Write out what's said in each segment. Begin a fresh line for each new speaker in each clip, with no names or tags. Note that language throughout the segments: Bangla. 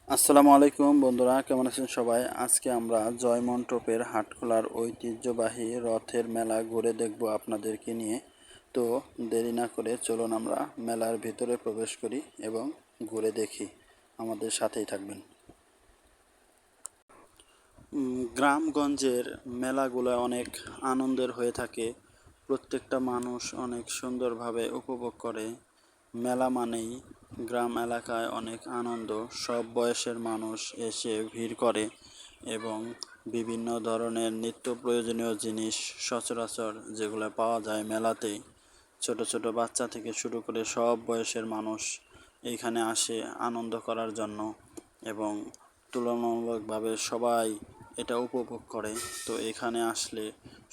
আসসালামু আলাইকুম বন্ধুরা, কেমন আছেন সবাই? আজকে আমরা জয়মন্টপের হাটখোলার ঐতিহ্যবাহী রথের মেলা ঘুরে দেখব আপনাদেরকে নিয়ে। তো দেরি না করে চলুন আমরা মেলার ভিতরে প্রবেশ করি এবং ঘুরে দেখি। আমাদের সাথেই থাকবেন। গ্রামগঞ্জের মেলাগুলো অনেক আনন্দের হয়ে থাকে। প্রত্যেকটা মানুষ অনেক সুন্দরভাবে উপভোগ করে। মেলা মানেই গ্রাম এলাকায় অনেক আনন্দ। সব বয়সের মানুষ এসে ভিড় করে এবং বিভিন্ন ধরনের নিত্য প্রয়োজনীয় জিনিস সচরাচর যেগুলো পাওয়া যায় মেলাতেই, ছোট ছোট বাচ্চা থেকে শুরু করে সব বয়সের মানুষ এইখানে আসে আনন্দ করার জন্য এবং তুলনামূলকভাবে সবাই এটা উপভোগ করে। তো এখানে আসলে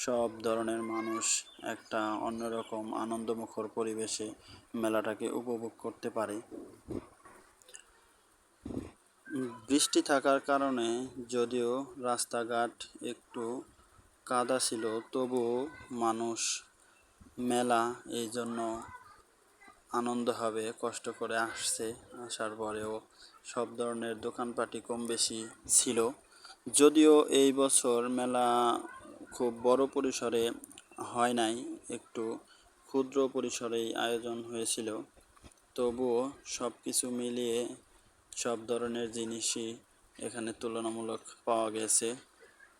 সব ধরনের মানুষ একটা অন্যরকম আনন্দমুখর পরিবেশে মেলাটাকে উপভোগ করতে পারে। বৃষ্টি থাকার কারণে যদিও রাস্তাঘাট একটু কাদা ছিল, তবুও মানুষ মেলা এই জন্য আনন্দ হবে কষ্ট করে আসছে। আসার পরেও সব ধরনের দোকানপাটি কম বেশি ছিল। যদিও এই বছর মেলা খুব বড় পরিসরে হয় নাই, একটু ক্ষুদ্র পরিসরেই আয়োজন হয়েছিল। তবুও সব কিছু মিলিয়ে সব ধরনের জিনিসই এখানে তুলনামূলক পাওয়া গেছে।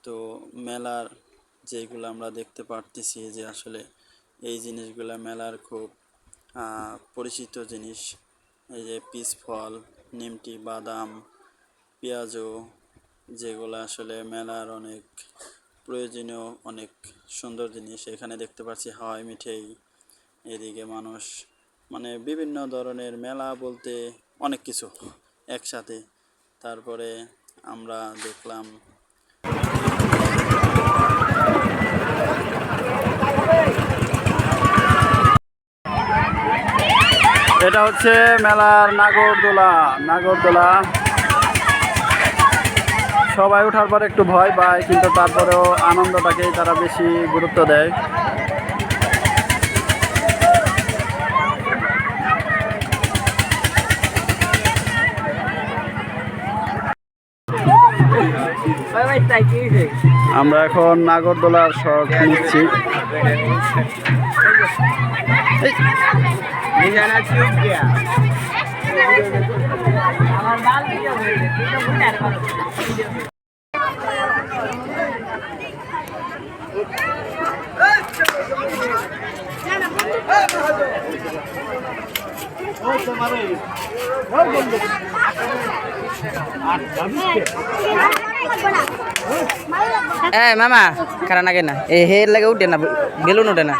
তো মেলার যেগুলো আমরা দেখতে পারতেছি যে আসলে এই জিনিসগুলো মেলার খুব পরিচিত জিনিস। এই যে পিস ফল, নিমটি, বাদাম, পেঁয়াজু, যেগুলো আসলে মেলার অনেক প্রয়োজনীয় অনেক সুন্দর জিনিস। এখানে দেখতে পাচ্ছি হাওয়াই মিঠাই। এদিকে মানুষ মানে বিভিন্ন ধরনের মেলা বলতে অনেক কিছু একসাথে। তারপরে আমরা দেখলাম এটা হচ্ছে মেলার নাগরদোলা। সবাই ওঠার পর একটু ভয় পায়, কিন্তু তারপরেও আনন্দটাকেই তারা বেশি গুরুত্ব দেয়। আমরা এখন নাগরদোলার শখ নিচ্ছি।
মামা খারাপ লাগে না, এই হের লাগে উঠে না, বেলুন উঠে না।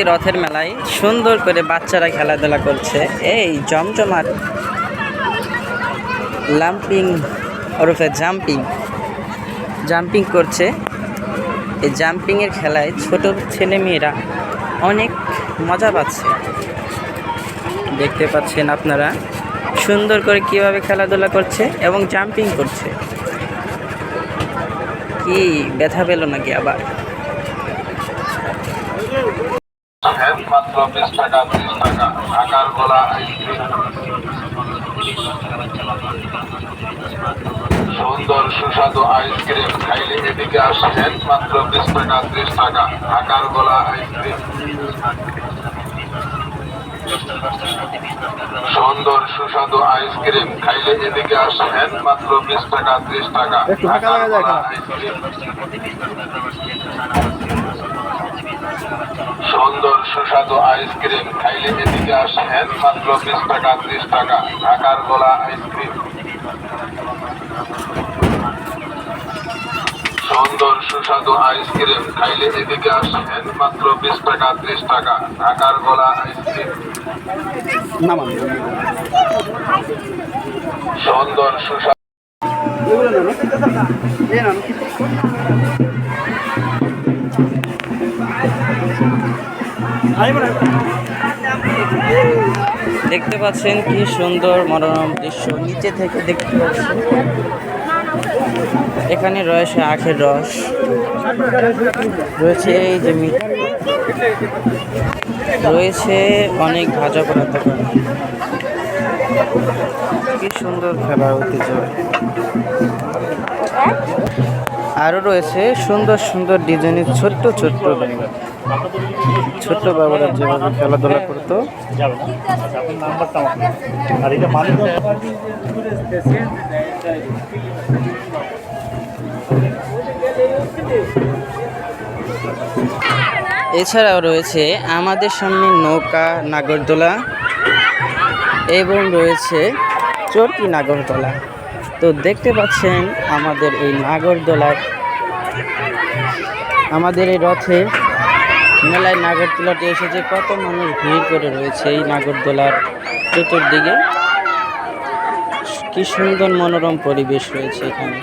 আজকে রথের মেলায় সুন্দর করে বাচ্চারা খেলাধুলা করছে। এই জমজমাট লাম্পিং ওরফে জাম্পিং করছে। এই জাম্পিংয়ের খেলায় ছোট ছেলে মেয়েরা অনেক মজা পাচ্ছে। দেখতে পাচ্ছেন আপনারা সুন্দর করে কিভাবে খেলাধুলা করছে এবং জাম্পিং করছে। কি ব্যথা পেল নাকি আবার?
মাত্র 20 টাকা 30 টাকা আকার গলা আইসক্রিম সুন্দর সুস্বাদু আইসক্রিম খাইলে এদিকে আসেন মাত্র 20 টাকা 30 টাকা আকার গলা আইসক্রিম সুন্দর সুস্বাদু আইসক্রিম খাইলে এদিকে আসেন মাত্র 20 টাকা 30 টাকা আকার গলা আইসক্রিম সুন্দর সুস্বাদু আইসক্রিম খাইলে এদিকে আসেন মাত্র 20 টাকা 30 টাকা আকার গলা আইসক্রিম সুন্দর সুস্বাদু আইসক্রিম খাইলে এদিকে আসেন মাত্র 20 টাকা 30 টাকা আকার গলা আইসক্রিম সুন্দর সুস্বাদু
দেখতে পাচ্ছেন কি সুন্দর মনোরম দৃশ্য নিচে থেকে দেখতে পাচ্ছেন। এখানে রয়েছে আখের রস, রয়েছে এই যে রয়েছে অনেক ভাজা করার দোকান। কি সুন্দর খেলা ঐতিহ্য। আরও রয়েছে সুন্দর সুন্দর ডিজাইনের ছোট্ট বাবারা যেভাবে খেলাধুলা করতো। এছাড়াও রয়েছে আমাদের সামনে নৌকা নাগরদোলা এবং রয়েছে চরকি নাগরদোলা। তো দেখতে পাচ্ছেন আমাদের এই নাগরদোলায়, আমাদের এই রথে মেলায় নাগরদোলাটি এসেছে, কত মানুষ ভিড় করে রয়েছে এই নাগরদোলার চতুর্দিকে। কি সুন্দর মনোরম পরিবেশ রয়েছে এখানে।